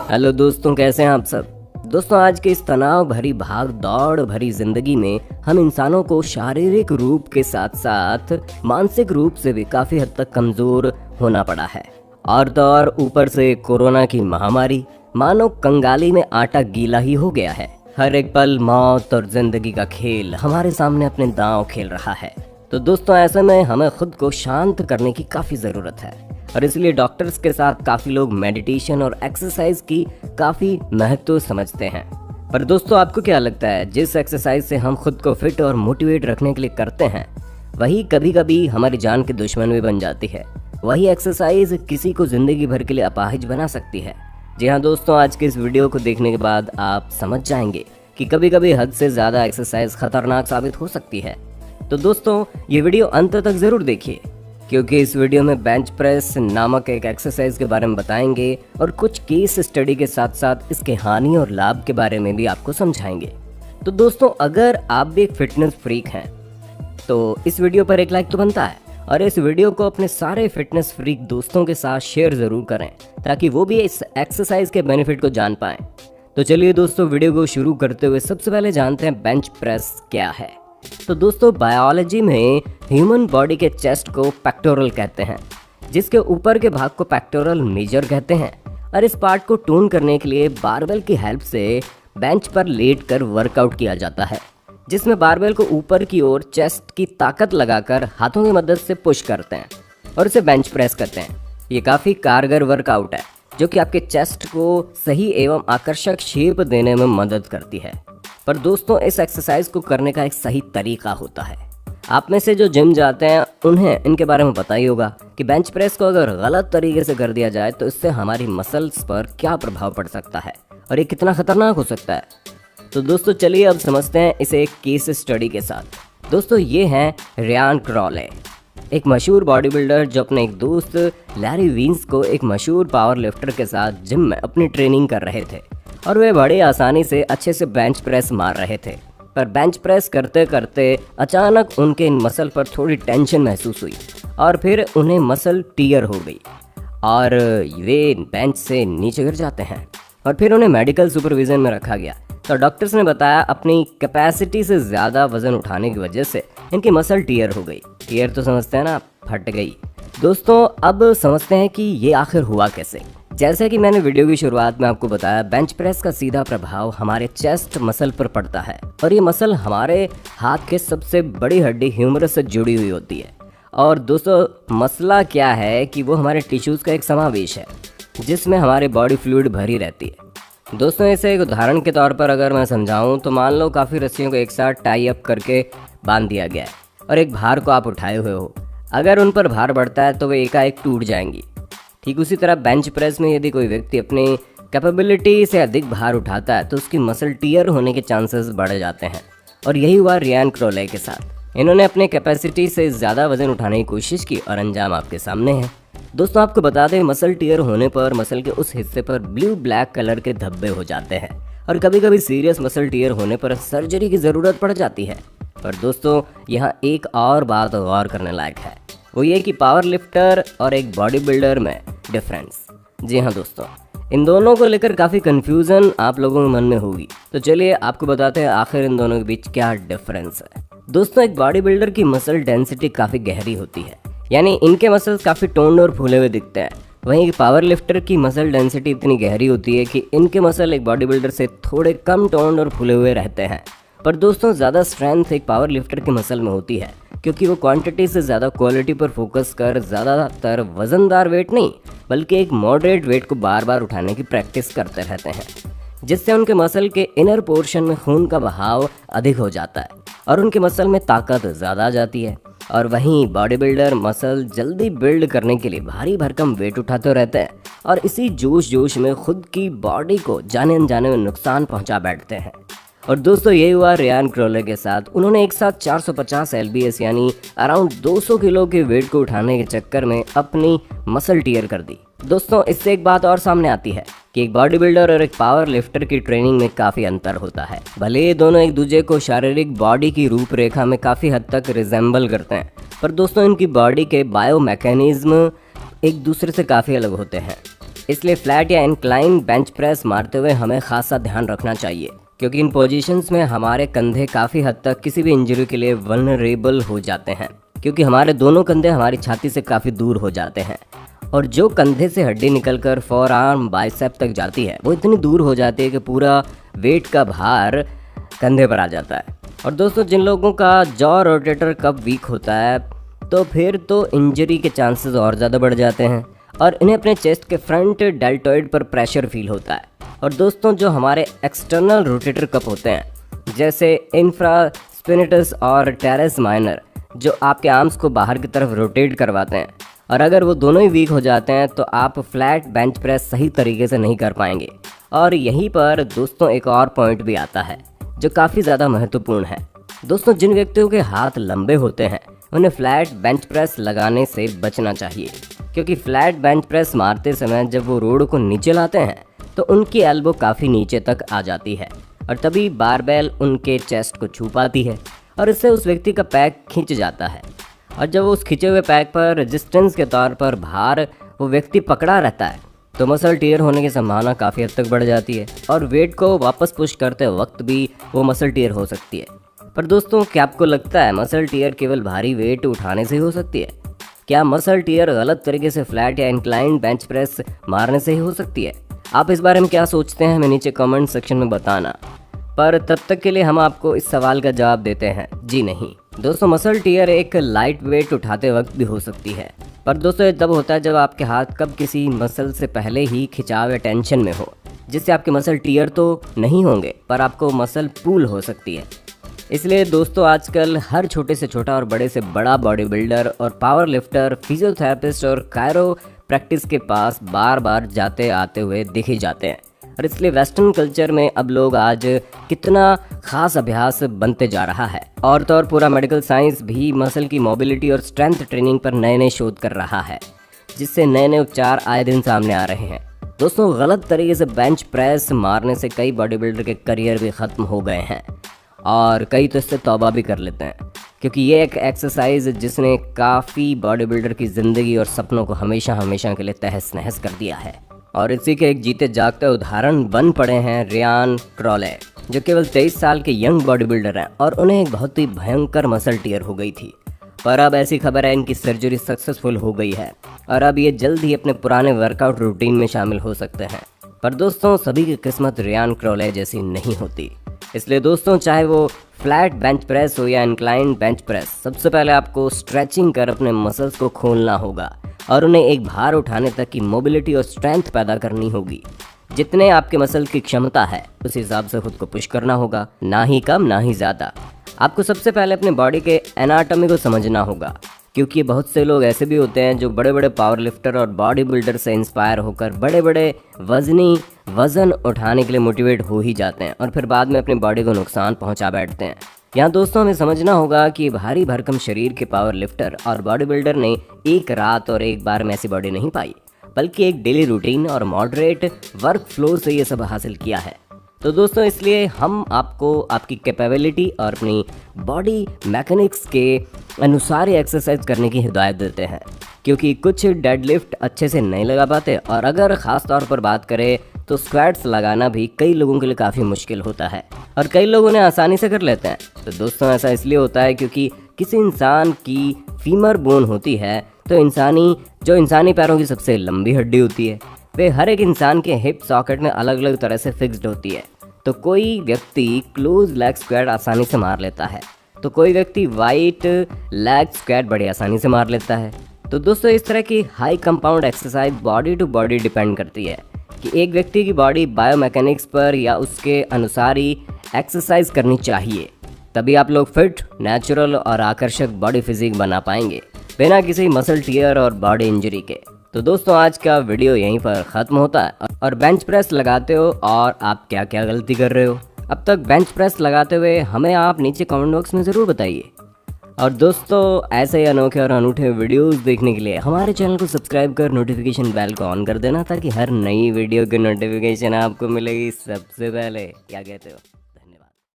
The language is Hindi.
हेलो दोस्तों, कैसे हैं आप सब। दोस्तों, आज के इस तनाव भरी भाग दौड़ भरी जिंदगी में हम इंसानों को शारीरिक रूप के साथ साथ मानसिक रूप से भी काफी हद तक कमजोर होना पड़ा है। और तो और ऊपर से कोरोना की महामारी मानो कंगाली में आटा गीला ही हो गया है। हर एक पल मौत और जिंदगी का खेल हमारे सामने अपने दांव खेल रहा है। तो दोस्तों, ऐसे में हमें खुद को शांत करने की काफी जरूरत है और इसलिए डॉक्टर्स के साथ काफी लोग मेडिटेशन और एक्सरसाइज की काफी महत्व समझते हैं। पर दोस्तों, आपको क्या लगता है, जिस एक्सरसाइज से हम खुद को फिट और मोटिवेट रखने के लिए करते हैं, वही कभी कभी हमारी जान के दुश्मन भी बन जाती है। वही एक्सरसाइज किसी को जिंदगी भर के लिए अपाहिज बना सकती है। जी हाँ दोस्तों, आज के इस वीडियो को देखने के बाद आप समझ जाएंगे कि कभी कभी हद से ज़्यादा एक्सरसाइज खतरनाक साबित हो सकती है। तो दोस्तों, ये वीडियो अंत तक ज़रूर देखिए, क्योंकि इस वीडियो में बेंच प्रेस नामक एक एक्सरसाइज के बारे में बताएंगे और कुछ केस स्टडी के साथ साथ इसके हानि और लाभ के बारे में भी आपको समझाएंगे। तो दोस्तों, अगर आप भी एक फिटनेस फ्रीक हैं तो इस वीडियो पर एक लाइक तो बनता है और इस वीडियो को अपने सारे फिटनेस फ्रीक दोस्तों के साथ शेयर ज़रूर करें ताकि वो भी इस एक्सरसाइज के बेनिफिट को जान पाएँ। तो चलिए दोस्तों, वीडियो को शुरू करते हुए सबसे पहले जानते हैं बेंच प्रेस क्या है। तो दोस्तों, बायोलॉजी में ह्यूमन बॉडी के चेस्ट को पेक्टोरल कहते हैं, जिसके ऊपर के भाग को पेक्टोरल मेजर कहते हैं। और इस पार्ट को टून करने के लिए बारबेल की हेल्प से बेंच पर लेटकर वर्कआउट किया जाता है, जिसमें बारबेल को ऊपर की ओर चेस्ट की ताकत लगाकर हाथों की मदद से पुश करते हैं और इसे बेंच प्रेस करते हैं। ये काफ़ी कारगर वर्कआउट है जो कि आपके चेस्ट को सही एवं आकर्षक शेप देने में मदद करती है। पर दोस्तों, इस एक्सरसाइज को करने का एक सही तरीका होता है। आप में से जो जिम जाते हैं उन्हें इनके बारे में पता ही होगा कि बेंच प्रेस को अगर गलत तरीके से कर दिया जाए तो इससे हमारी मसल्स पर क्या प्रभाव पड़ सकता है और ये कितना खतरनाक हो सकता है। तो दोस्तों, चलिए अब समझते हैं इसे एक केस स्टडी के साथ। दोस्तों, ये हैं रियान क्रॉले, एक मशहूर बॉडी बिल्डर जो अपने एक दोस्त लैरी वीन्स को एक मशहूर पावर लिफ्टर के साथ जिम में अपनी ट्रेनिंग कर रहे थे और वे बड़े आसानी से अच्छे से बेंच प्रेस मार रहे थे। पर बेंच प्रेस करते करते अचानक उनके इन मसल पर थोड़ी टेंशन महसूस हुई और फिर उन्हें मसल टीयर हो गई और वे बेंच से नीचे गिर जाते हैं और फिर उन्हें मेडिकल सुपरविजन में रखा गया। तो डॉक्टर्स ने बताया अपनी कैपेसिटी से ज़्यादा वजन उठाने की वजह से इनकी मसल टीयर हो गई। टीयर तो समझते हैं ना, फट गई। दोस्तों, अब समझते हैं कि ये आखिर हुआ कैसे। जैसे कि मैंने वीडियो की शुरुआत में आपको बताया, बेंच प्रेस का सीधा प्रभाव हमारे चेस्ट मसल पर पड़ता है और ये मसल हमारे हाथ के सबसे बड़ी हड्डी ह्यूमरस से जुड़ी हुई होती है। और दोस्तों, मसला क्या है कि वो हमारे टिश्यूज़ का एक समावेश है जिसमें हमारे बॉडी फ्लूइड भरी रहती है। दोस्तों, इसे एक उदाहरण के तौर पर अगर मैं समझाऊं तो मान लो काफ़ी रस्सियों को एक साथ टाई अप करके बांध दिया गया है और एक भार को आप उठाए हुए हो। अगर उन पर भार बढ़ता है तो वे एकाएक टूट जाएंगी। ठीक उसी तरह बेंच प्रेस में यदि कोई व्यक्ति अपनी कैपेबिलिटी से अधिक भार उठाता है तो उसकी मसल टीयर होने के चांसेस बढ़ जाते हैं। और यही हुआ रियान क्रॉले के साथ। इन्होंने अपने कैपेसिटी से ज़्यादा वजन उठाने की कोशिश की और अंजाम आपके सामने है। दोस्तों, आपको बता दें, मसल टीयर होने पर मसल के उस हिस्से पर ब्लू ब्लैक कलर के धब्बे हो जाते हैं और कभी कभी सीरियस मसल टीयर होने पर सर्जरी की ज़रूरत पड़ जाती है। पर दोस्तों, यहाँ एक और बात गौर करने लायक है, वो ये कि पावर लिफ्टर और एक बॉडी बिल्डर में डिफरेंस। जी हाँ दोस्तों, इन दोनों को लेकर काफ़ी कन्फ्यूज़न आप लोगों के मन में होगी। तो चलिए आपको बताते हैं आखिर इन दोनों के बीच क्या डिफरेंस है। दोस्तों, एक बॉडी बिल्डर की मसल डेंसिटी काफ़ी गहरी होती है, यानी इनके मसल्स काफ़ी टोन्ड और फूले हुए दिखते हैं। वहीं पावर लिफ्टर की मसल डेंसिटी इतनी गहरी होती है कि इनके मसल एक बॉडी बिल्डर से थोड़े कम टोन्ड और फूले हुए रहते हैं। पर दोस्तों, ज़्यादा स्ट्रेंथ एक पावर लिफ्टर के मसल में होती है क्योंकि वो क्वांटिटी से ज़्यादा क्वालिटी पर फोकस कर ज़्यादातर वजनदार वेट नहीं बल्कि एक मॉडरेट वेट को बार बार उठाने की प्रैक्टिस करते रहते हैं, जिससे उनके मसल के इनर पोर्शन में खून का बहाव अधिक हो जाता है और उनके मसल में ताकत ज़्यादा आ जाती है। और वहीं बॉडी बिल्डर मसल जल्दी बिल्ड करने के लिए भारी भरकम वेट उठाते रहते हैं और इसी जोश में खुद की बॉडी को जाने अनजाने में नुकसान पहुंचा बैठते हैं। और दोस्तों, ये हुआ रियान क्रॉले के साथ। उन्होंने एक साथ 450 LBS यानी अराउंड 200 किलो के वेट को उठाने के चक्कर में अपनी मसल टीयर कर दी। दोस्तों, इससे एक बात और सामने आती है कि एक बॉडी बिल्डर और एक पावर लिफ्टर की ट्रेनिंग में काफ़ी अंतर होता है। भले ये दोनों एक दूसरे को शारीरिक बॉडी की रूपरेखा में काफ़ी हद तक रिजेंबल करते हैं, पर दोस्तों इनकी बॉडी के बायोमैकेनिज्म एक दूसरे से काफ़ी अलग होते हैं। इसलिए फ्लैट या इंक्लाइन बेंच प्रेस मारते हुए हमें खासा ध्यान रखना चाहिए, क्योंकि इन पोजीशंस में हमारे कंधे काफ़ी हद तक किसी भी इंजरी के लिए वल्नरेबल हो जाते हैं, क्योंकि हमारे दोनों कंधे हमारी छाती से काफ़ी दूर हो जाते हैं और जो कंधे से हड्डी निकलकर फोर आर्म बाइसेप तक जाती है वो इतनी दूर हो जाती है कि पूरा वेट का भार कंधे पर आ जाता है। और दोस्तों जिन लोगों का जॉ रोटेटर कफ वीक होता है तो फिर तो इंजरी के चांसेस और ज़्यादा बढ़ जाते हैं और इन्हें अपने चेस्ट के फ्रंट डेल्टॉइड पर प्रेशर फील होता है। और दोस्तों जो हमारे एक्सटर्नल रोटेटर कफ होते हैं जैसे इंफ्रास्पिनेटस और टेरेस माइनर, जो आपके आर्म्स को बाहर की तरफ रोटेट करवाते हैं, और अगर वो दोनों ही वीक हो जाते हैं तो आप फ्लैट बेंच प्रेस सही तरीके से नहीं कर पाएंगे। और यहीं पर दोस्तों एक और पॉइंट भी आता है जो काफ़ी ज़्यादा महत्वपूर्ण है। दोस्तों जिन व्यक्तियों के हाथ लंबे होते हैं उन्हें फ्लैट बेंच प्रेस लगाने से बचना चाहिए, क्योंकि फ्लैट बेंच प्रेस मारते समय जब वो रोड को नीचे लाते हैं तो उनकी एल्बो काफ़ी नीचे तक आ जाती है और तभी बारबेल उनके चेस्ट को छू पाती है और इससे उस व्यक्ति का पैक खिंच जाता है। और जब उस खिंचे हुए पैक पर रेजिस्टेंस के तौर पर भार वो व्यक्ति पकड़ा रहता है तो मसल टियर होने की संभावना काफ़ी हद तक बढ़ जाती है और वेट को वापस पुश करते वक्त भी वो मसल टियर हो सकती है। पर दोस्तों क्या आपको लगता है मसल टियर केवल भारी वेट उठाने से ही हो सकती है? क्या मसल टियर गलत तरीके से फ्लैट या इंक्लाइंड बेंच प्रेस मारने से ही हो सकती है? आप इस बारे में क्या सोचते हैं हमें नीचे कमेंट सेक्शन में बताना। पर तब तक के लिए हम आपको इस सवाल का जवाब देते हैं, जी नहीं। दोस्तों मसल टियर एक लाइट वेट उठाते वक्त भी हो सकती है, पर दोस्तों ये तब होता है जब आपके हाथ कब किसी मसल से पहले ही खिंचाव या टेंशन में हो, जिससे आपके मसल टियर तो नहीं होंगे पर आपको मसल पुल हो सकती है। इसलिए दोस्तों आजकल हर छोटे से छोटा और बड़े से बड़ा बॉडी बिल्डर और पावर लिफ्टर, फिजियोथेरेपिस्ट और कायरो प्रैक्टिस के पास बार बार जाते आते हुए दिखे जाते हैं। और इसलिए वेस्टर्न कल्चर में अब लोग आज कितना खास अभ्यास बनते जा रहा है और तो और पूरा मेडिकल साइंस भी मसल की मोबिलिटी और स्ट्रेंथ ट्रेनिंग पर नए नए शोध कर रहा है, जिससे नए नए उपचार आए दिन सामने आ रहे हैं। दोस्तों गलत तरीके से बेंच प्रेस मारने से कई बॉडी बिल्डर के करियर भी ख़त्म हो गए हैं और कई तो इससे तौबा भी कर लेते हैं, क्योंकि ये एक एक्सरसाइज जिसने काफ़ी बॉडी बिल्डर की ज़िंदगी और सपनों को हमेशा हमेशा के लिए तहस नहस कर दिया है। और इसी के एक जीते जागते उदाहरण बन पड़े हैं रियान क्रॉले, जो केवल 23 साल के यंग बॉडी बिल्डर हैं और उन्हें एक बहुत ही भयंकर मसल टियर हो गई थी। पर अब ऐसी खबर है इनकी सर्जरी सक्सेसफुल हो गई है और अब ये जल्द ही अपने पुराने वर्कआउट रूटीन में शामिल हो सकते हैं। पर दोस्तों सभी की किस्मत रियान क्रॉले जैसी नहीं होती, इसलिए दोस्तों चाहे वो फ्लैट बेंच प्रेस हो या इंक्लाइंड बेंच प्रेस, सबसे पहले आपको स्ट्रेचिंग कर अपने मसल्स को खोलना होगा और उन्हें एक भार उठाने तक की मोबिलिटी और स्ट्रेंथ पैदा करनी होगी। जितने आपके मसल की क्षमता है उस हिसाब से खुद को पुश करना होगा, ना ही कम ना ही ज़्यादा। आपको सबसे पहले अपने बॉडी के एनाटॉमी को समझना होगा, क्योंकि बहुत से लोग ऐसे भी होते हैं जो बड़े बड़े पावर लिफ्टर और बॉडी बिल्डर से इंस्पायर होकर बड़े बड़े वज़न उठाने के लिए मोटिवेट हो ही जाते हैं और फिर बाद में अपनी बॉडी को नुकसान पहुंचा बैठते हैं। यहाँ दोस्तों हमें समझना होगा कि भारी भरकम शरीर के पावर लिफ्टर और बॉडी बिल्डर ने एक रात और एक बार में ऐसी बॉडी नहीं पाई, बल्कि एक डेली रूटीन और मॉडरेट वर्क फ्लो से ये सब हासिल किया है। तो दोस्तों इसलिए हम आपको आपकी कैपेबिलिटी और अपनी बॉडी मैकेनिक्स के अनुसार ही एक्सरसाइज करने की हिदायत देते हैं, क्योंकि कुछ डेडलिफ्ट अच्छे से नहीं लगा पाते और अगर ख़ास तौर पर बात करें तो स्क्वाट्स लगाना भी कई लोगों के लिए काफ़ी मुश्किल होता है और कई लोग उन्हें आसानी से कर लेते हैं। तो दोस्तों ऐसा इसलिए होता है क्योंकि किसी इंसान की फीमर बोन होती है तो इंसानी पैरों की सबसे लंबी हड्डी होती है, वे हर एक इंसान के हिप सॉकेट में अलग अलग तरह से फिक्स्ड होती है। तो कोई व्यक्ति क्लोज लेग स्क्वाट आसानी से मार लेता है, तो कोई व्यक्ति वाइट लेग स्क्वाट बड़ी आसानी से मार लेता है। तो दोस्तों इस तरह की high compound exercise body to body depend करती है कि एक व्यक्ति की बॉडी बायोमैकेनिक्स पर या उसके अनुसार ही एक्सरसाइज करनी चाहिए, तभी आप लोग फिट, नेचुरल और आकर्षक बॉडी फिजिक बना पाएंगे बिना किसी मसल टियर और बॉडी इंजरी के। तो दोस्तों आज का वीडियो यहीं पर ख़त्म होता है और बेंच प्रेस लगाते हो और आप क्या क्या गलती कर रहे हो अब तक बेंच प्रेस लगाते हुए हमें आप नीचे कमेंट बॉक्स में ज़रूर बताइए। और दोस्तों ऐसे ही अनोखे और अनूठे वीडियोस देखने के लिए हमारे चैनल को सब्सक्राइब कर नोटिफिकेशन बेल को ऑन कर देना, ताकि हर नई वीडियो की नोटिफिकेशन आपको मिलेगी सबसे पहले। क्या कहते हो?